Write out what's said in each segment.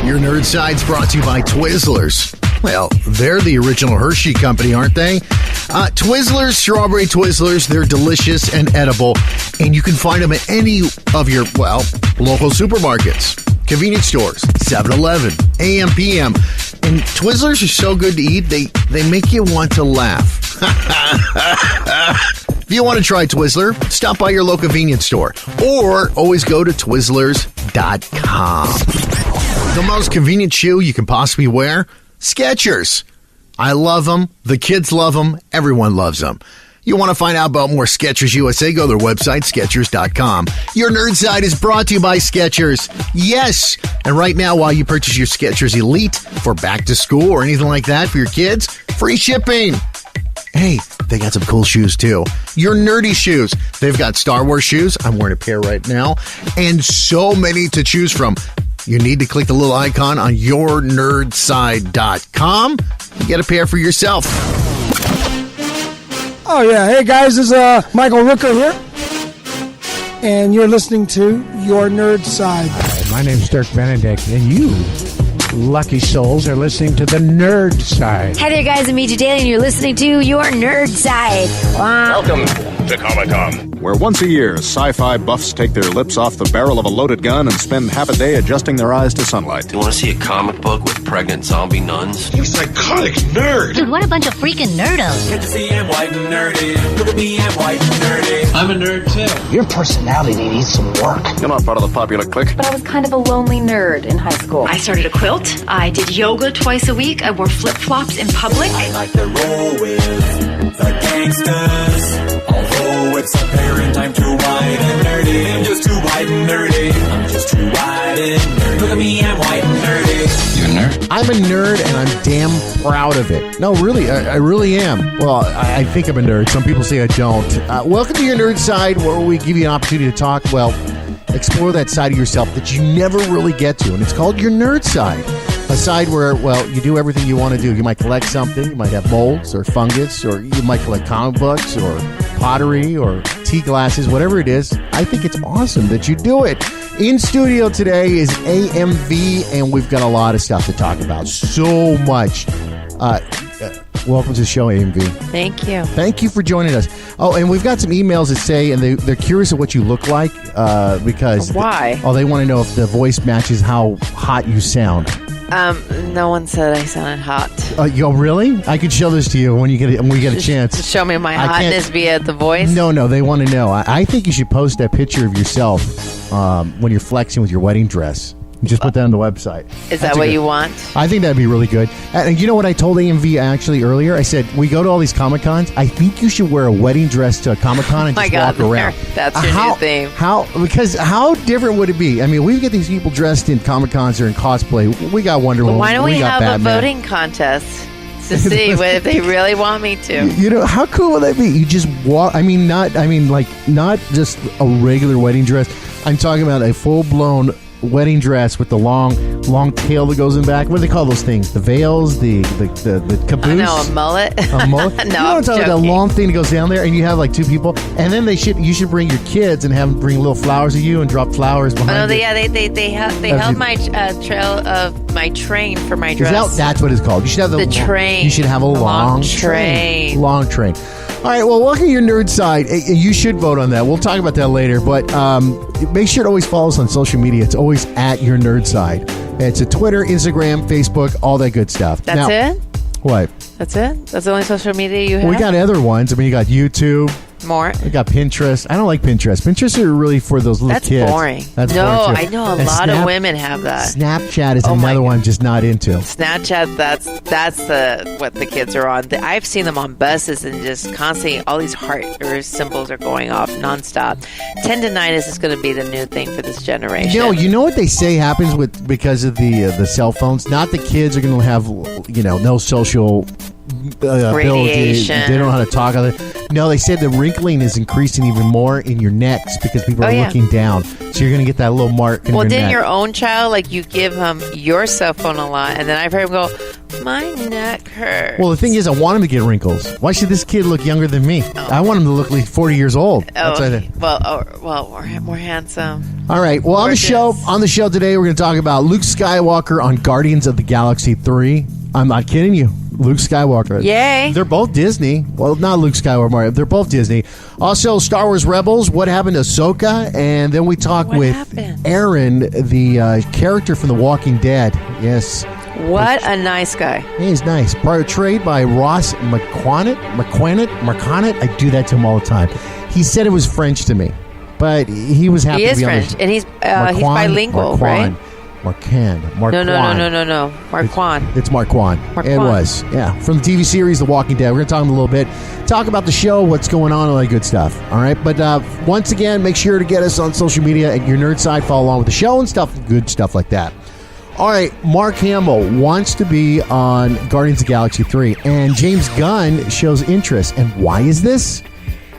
Your Nerd Side's brought to you by Twizzlers. Well, they're the original Hershey company, aren't they? Twizzlers, strawberry Twizzlers, they're delicious and edible, and you can find them at any of your, local supermarkets, convenience stores, 7-Eleven, AM, PM. And Twizzlers are so good to eat, they make you want to laugh. If you want to try Twizzler, stop by your local convenience store or always go to Twizzlers.com. The most convenient shoe you can possibly wear, Skechers. I love them. The kids love them. Everyone loves them. You want to find out about more Skechers USA, go to their website, Skechers.com. Your Nerd Side is brought to you by Skechers. Yes. And right now, while you purchase your Skechers Elite for back to school or anything like that for your kids, free shipping. Hey, they got some cool shoes, too. Your nerdy shoes. They've got Star Wars shoes. I'm wearing a pair right now. And so many to choose from. You need to click the little icon on yournerdside.com and get a pair for yourself. Oh, yeah. Hey, guys, this is Michael Rooker here. And you're listening to Your Nerd Side. My name's Dirk Benedict, and you, lucky souls, are listening to the Nerd Side. Hi there, guys. I'm E.J. Daly, and you're listening to Your Nerd Side. Welcome to Comic-Con, where once a year, sci-fi buffs take their lips off the barrel of a loaded gun and spend half a day adjusting their eyes to sunlight. You want to see a comic book with pregnant zombie nuns? You psychotic nerd! Dude, what a bunch of freaking nerdos. Good to see I'm white and nerdy. Look at me, I'm white and nerdy. I'm a nerd, too. Your personality needs some work. You're not part of the popular clique. But I was kind of a lonely nerd in high school. I started a quilt. I did yoga twice a week. I wore flip-flops in public. I like to roll with the gangsters. Although it's apparent I'm too white and nerdy. I'm just too white and nerdy. I'm just too white and nerdy. Look at me, I'm white and nerdy. You're a nerd? I'm a nerd, and I'm damn proud of it. No, really, I really am. Well, I think I'm a nerd. Some people say I don't. Welcome to Your Nerd Side, where we give you an opportunity to talk, explore that side of yourself that you never really get to, and it's called Your Nerd Side. A side where, you do everything you want to do. You might collect something. You might have molds or fungus, or you might collect comic books or pottery or tea glasses, whatever it is. I think it's awesome that you do it. In studio today is AMV, and we've got a lot of stuff to talk about. So much. Welcome to the show, AMV. Thank you. Thank you for joining us. Oh, and we've got some emails that say, and they're curious of what you look like because... Why? They want to know if the voice matches how hot you sound. No one said I sounded hot. Really? I could show this to you when we get a chance. Just show me my hotness via the voice? No, they want to know. I think you should post that picture of yourself when you're flexing with your wedding dress. Just put that on the website. Is that what you want? I think that'd be really good. And you know what I told AMV actually earlier? I said, we go to all these Comic-Cons. I think you should wear a wedding dress to a Comic-Con and just walk around. That's your new theme. Because how different would it be? I mean, we get these people dressed in Comic-Cons or in cosplay. We got Wonder Woman. Why don't we have Batman. a voting contest to see if they really want me to? You know, how cool would that be? You just walk. Not just a regular wedding dress. I'm talking about a full-blown wedding dress with the long tail that goes in back. What do they call those things? The veils, the caboose. I know, a mullet. A mullet. No, you know what I'm talking about? The long thing that goes down there, and you have like two people, and then you should bring your kids and have them bring little flowers to you and drop flowers behind. Oh, yeah, they held my trail of my train for my dress. That's what it's called. You should have the train. You should have a long train. Long train. All right, well, welcome to Your Nerd Side. You should vote on that. We'll talk about that later, but make sure to always follow us on social media. It's always at Your Nerd Side. It's a Twitter, Instagram, Facebook, all that good stuff. That's it? What? That's it? That's the only social media you have? Well, we got other ones. You got YouTube. More. We got Pinterest. I don't like Pinterest. Pinterest are really for those little kids. Boring. That's boring. No, I know a lot of women have that. Snapchat is another one I'm just not into. Snapchat, that's what the kids are on. I've seen them on buses and just constantly all these heart or symbols are going off nonstop. 10 to 9 is just going to be the new thing for this generation. You know what they say happens because of the cell phones? Not the kids are going to have no social radiation. They don't know how to talk. No, they said the wrinkling is increasing even more in your necks because people are looking down. So you're going to get that little mark in your neck. Well, didn't your own child, like, you give him your cell phone a lot, and then I've heard him go, my neck hurts. Well, the thing is, I want him to get wrinkles. Why should this kid look younger than me? I want him to look like 40 years old. More handsome. All right. Well, on the show today, we're going to talk about Luke Skywalker on Guardians of the Galaxy 3. I'm not kidding you. Luke Skywalker. Yay. They're both Disney. Well, not Luke Skywalker, Mario. They're both Disney. Also, Star Wars Rebels, what happened to Ahsoka? And then we talk with Aaron, the character from The Walking Dead. Yes. What a nice guy. He's nice. Portrayed by Ross Marquand. I do that to him all the time. He said it was French to me, but he was happy to be French, on the and he's bilingual, right? Marquand. No. Marquand. It's Marquand. It was, yeah. From the TV series The Walking Dead. We're going to talk to him a little bit. Talk about the show, what's going on, all that good stuff. All right? But once again, make sure to get us on social media at Your Nerd Side. Follow along with the show and stuff, good stuff like that. All right, Mark Hamill wants to be on Guardians of the Galaxy 3, and James Gunn shows interest. And why is this?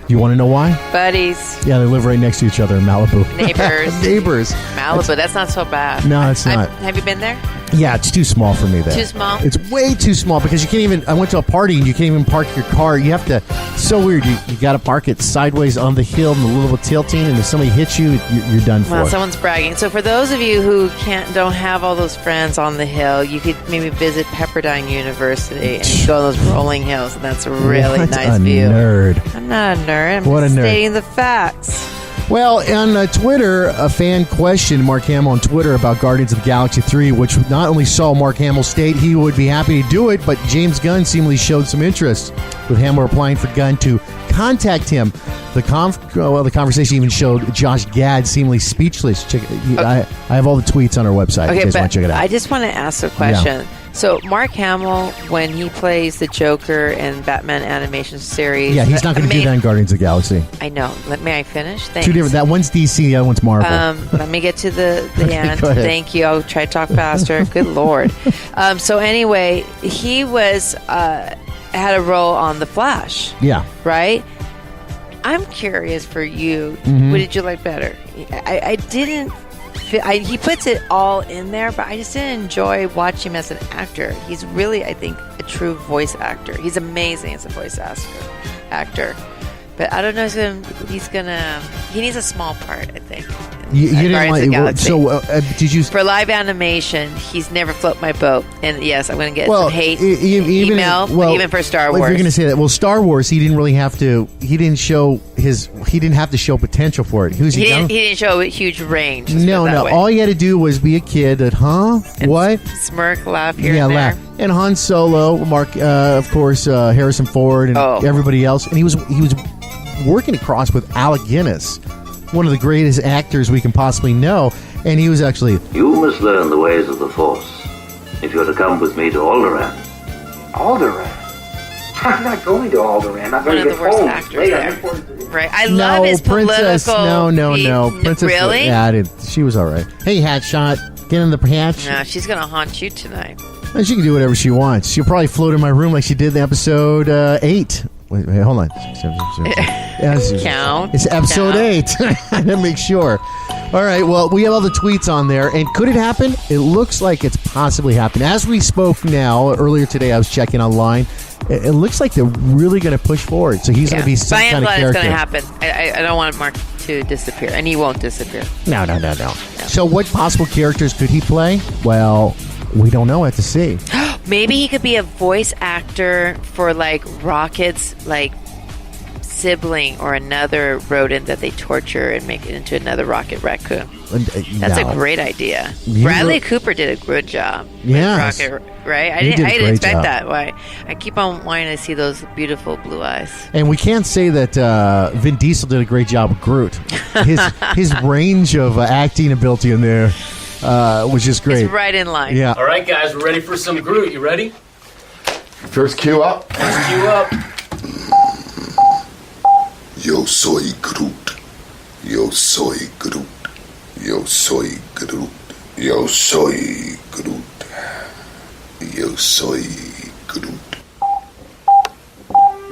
You want to know why? Buddies. Yeah, they live right next to each other in Malibu. Neighbors. Malibu, that's not so bad. No, it's not. Have you been there? Yeah, it's too small for me there. Too small? It's way too small because you can't even... I went to a party and you can't even park your car. You have to... It's so weird. You got to park it sideways on the hill and a little bit tilting, and if somebody hits you, you're done for. Well, someone's bragging. So for those of you who don't have all those friends on the hill, you could maybe visit Pepperdine University and go on those rolling hills, and that's a really nice view. Nerd. I'm not a nerd. I'm just stating the facts. Well, on Twitter, a fan questioned Mark Hamill on Twitter about Guardians of the Galaxy 3, which not only saw Mark Hamill state he would be happy to do it, but James Gunn seemingly showed some interest, with Hamill replying for Gunn to contact him. The conversation even showed Josh Gad seemingly speechless. I have all the tweets on our website. Okay, you guys want to check it out. I just want to ask a question. Yeah. So Mark Hamill, when he plays the Joker in Batman animation series... Yeah, he's not going to do that in Guardians of the Galaxy. I know. May I finish? Thanks. Two different. That one's DC, the other one's Marvel. Let me get to the end. Go ahead. Thank you. I'll try to talk faster. Good Lord. So anyway, he was had a role on The Flash. Yeah. Right? I'm curious for you. Mm-hmm. What did you like better? I didn't... he puts it all in there, but I just didn't enjoy watching him as an actor. He's really, I think, a true voice actor. He's amazing as a voice actor. But I don't know if he needs a small part, I think. You didn't like so did you for live animation? He's never float my boat, and yes, I'm going to get some hate email. Even for Star Wars, if you're going to say that, well, Star Wars, he didn't really have to. He didn't have to show potential for it. He didn't show a huge range. No. All he had to do was be a kid that, and what? Smirk, laugh here and there. Laugh. And Han Solo, Mark, of course, Harrison Ford, and everybody else, and he was working across with Alec Guinness, one of the greatest actors we can possibly know, and he was actually... You must learn the ways of the Force if you're to come with me to Alderaan. Alderaan? I'm not going to Alderaan. I'm going to get home. Right. I love his Princess, political... No. Princess, really? Yeah, she was all right. Hey, Hatshot, get in the hatch. No, she's going to haunt you tonight. And she can do whatever she wants. She'll probably float in my room like she did in episode 8. Wait, hold on. Count. It's episode 8. I had to make sure. All right, well, we have all the tweets on there. And could it happen? It looks like it's possibly happened. As we spoke now, earlier today, I was checking online. It looks like they're really going to push forward. So he's going to be some kind of character. It's going to happen. I don't want Mark to disappear. And he won't disappear. No. So what possible characters could he play? Well, we don't know. I have to see. Maybe he could be a voice actor for like Rocket's like sibling or another rodent that they torture and make it into another Rocket raccoon. That's a great idea. Bradley Cooper did a good job. Yeah, Rocket, right? I didn't expect that. Why? I keep on wanting to see those beautiful blue eyes. And we can't say that Vin Diesel did a great job with Groot. His range of acting ability in there. Which is great. It's right in line. Yeah. All right, guys, we're ready for some Groot. You ready? First cue up. Yo soy Groot. Yo soy Groot. Yo soy Groot. Yo soy Groot. Yo soy Groot.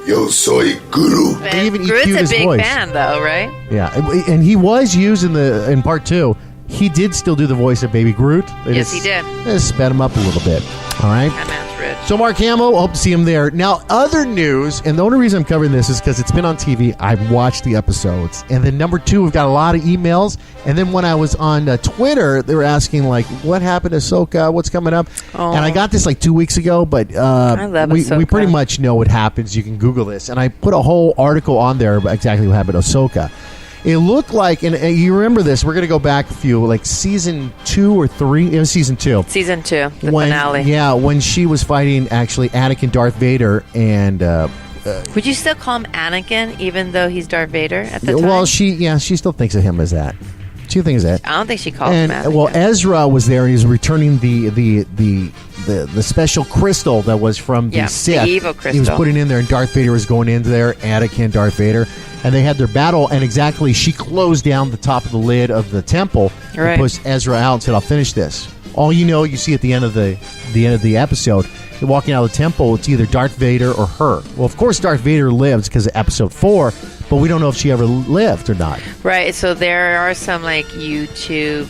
Yo soy Groot. They even Groot's EQ'd a his big voice. fan, though, right? Yeah, and he was used in part 2. He did still do the voice of Baby Groot. Yes, he did. They just sped him up a little bit. All right. That man's rich. So Mark Hamill, hope to see him there. Now, other news, and the only reason I'm covering this is because it's been on TV. I've watched the episodes. And then number 2, we've got a lot of emails. And then when I was on Twitter, they were asking, like, what happened to Ahsoka? What's coming up? Oh. And I got this like 2 weeks ago, but I love we Ahsoka. pretty much know what happens. You can Google this. And I put a whole article on there about exactly what happened to Ahsoka. It looked like, and you remember this, we're going to go back a few, like season 2 or 3. It was season 2. Season 2, the when, finale. Yeah, when she was fighting, actually, Anakin, Darth Vader, and... Would you still call him Anakin, even though he's Darth Vader at the time? well, she still thinks of him as that. She thinks that. I don't think she calls him Anakin. Well, Ezra was there, and he was returning the special crystal that was from the Sith. The evil crystal. He was putting in there, and Darth Vader was going into there, Anakin, Darth Vader, and they had their battle, and exactly, she closed down the top of the lid of the temple and pushed Ezra out and said, I'll finish this. All you see at the end of the episode, you're walking out of the temple, it's either Darth Vader or her. Well, of course, Darth Vader lives because of episode 4, but we don't know if she ever lived or not. Right, so there are some like YouTube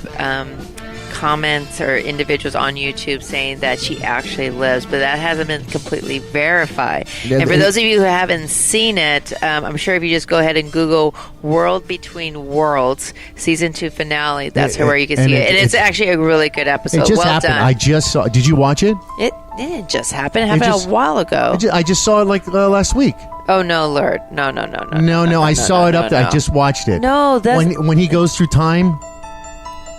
comments or individuals on YouTube saying that she actually lives, but that hasn't been completely verified. And for those of you who haven't seen it, I'm sure if you just go ahead and Google World Between Worlds Season 2 finale, that's where you can see it. And it's actually a really good episode. It just well happened. done. I just saw. Did you watch it? It didn't just happen. It happened a while ago. I just saw it like last week. Oh, no, Lord. No. I saw it up there. I just watched it. No, that's... When he goes through time...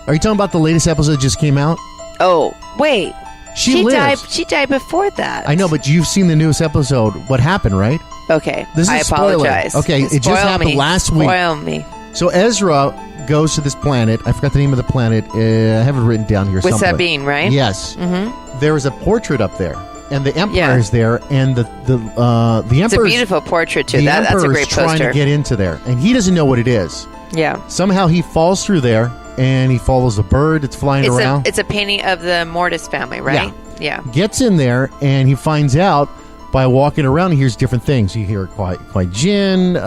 Are you talking about the latest episode that just came out? Oh, wait. She lives. She died before that. I know, but you've seen the newest episode. What happened, right? Okay. This is I apologize. Spoiler. Okay, it just happened last week. Spoil me. So Ezra goes to this planet. I forgot the name of the planet. I have it written down here With somewhere. Sabine, right? Yes. Mm-hmm. There is a portrait up there. And the Empire is there, and the Emperor. It's a beautiful portrait too. The That's a Emperor great is trying poster. to get into there, and he doesn't know what it is. Yeah. Somehow he falls through there, and he follows a bird that's flying around. It's a painting of the Mortis family, right? Yeah. Gets in there, and he finds out by walking around. He hears different things. You hear quite Jin.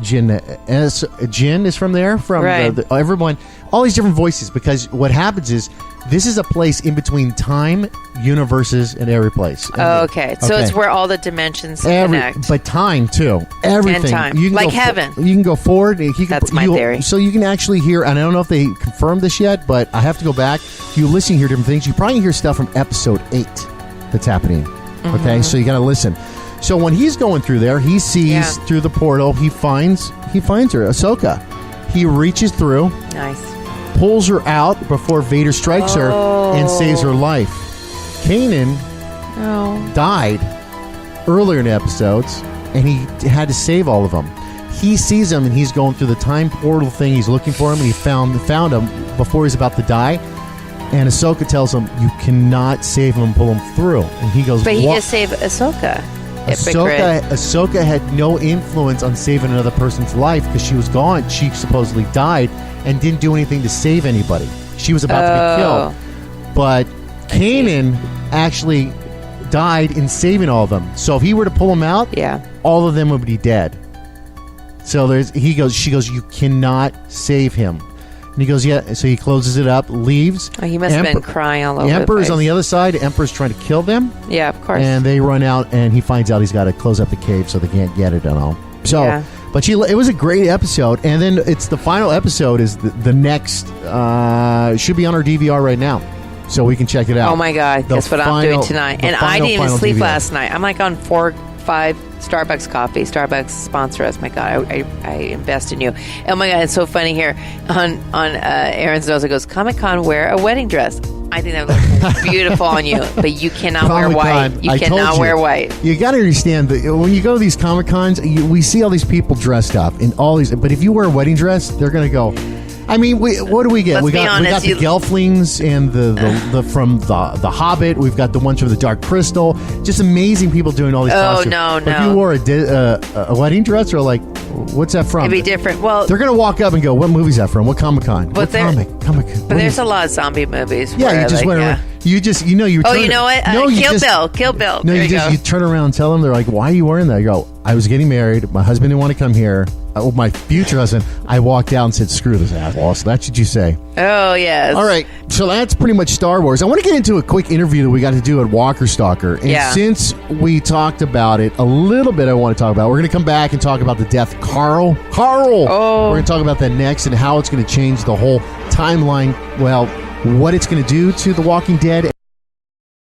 Jin is from there. From everyone. All these different voices. Because what happens is this is a place in between time, universes, and every place. Okay. So it's where all the dimensions connect. But time too. Everything. And time. You can like go heaven. You can go forward. That's my theory. So you can actually hear, and I don't know if they confirmed this yet, but I have to go back. If you listen, you hear different things. You probably hear stuff from episode 8 that's happening. Mm-hmm. Okay, so you got to listen. So when he's going through there, he sees through the portal. He finds her, Ahsoka. He reaches through. Nice. Pulls her out before Vader strikes her and saves her life. Kanan died earlier in the episodes, and he had to save all of them. He sees him, and he's going through the time portal thing. He's looking for him, and he found him before he's about to die. And Ahsoka tells him, "You cannot save him and pull him through." And he goes, "But he just saved Ahsoka." Ahsoka had no influence on saving another person's life because she was gone. She supposedly died and didn't do anything to save anybody. She was about to be killed. But Kanan actually died in saving all of them. So if he were to pull them out, all of them would be dead. So she goes, "You cannot save him." And he goes, "Yeah." So he closes it up, leaves. Oh, he must have been crying all over. The Emperor's the on the other side. The Emperor's trying to kill them. Yeah, of course. And they run out, and he finds out he's got to close up the cave so they can't get it and all. So, but it was a great episode. And then it's the final episode is the next. Should be on our DVR right now, so we can check it out. Oh my God! Guess what I'm doing tonight? And I didn't even sleep last night. I'm like on 4-5 Starbucks coffee. Starbucks sponsor us. My God, I invest in you. Oh my God, it's so funny here on Aaron's nose. It goes, Comic-Con, wear a wedding dress. I think that looks beautiful on you, but you cannot wear white. You cannot wear white. You got to understand that when you go to these Comic-Cons, we see all these people dressed up in all these. But if you wear a wedding dress, they're going to go. I mean, what do we get? We got the Gelflings and the from the Hobbit. We've got the ones from the Dark Crystal. Just amazing people doing all these costumes. No. But if you wore a wedding dress, or like, what's that from? It'd be different. Well, they're gonna walk up and go, "What movie's that from? What Comic-Con? What comic? But there's a lot of zombie movies. Yeah, you just went around. You just you oh, you know what? No, Kill Bill. No, you turn around and tell them. They're like, "Why are you wearing that?" You go, I was getting married. My husband didn't want to come here. My future husband, I walked out and said, screw this asshole. So that's what you say. Oh, yes. All right. So that's pretty much Star Wars. I want to get into a quick interview that we got to do at Walker Stalker. And since we talked about it a little bit, I want to talk about, we're going to come back and talk about the death of Carl. Oh. We're going to talk about that next and how it's going to change the whole timeline. Well, what it's going to do to The Walking Dead.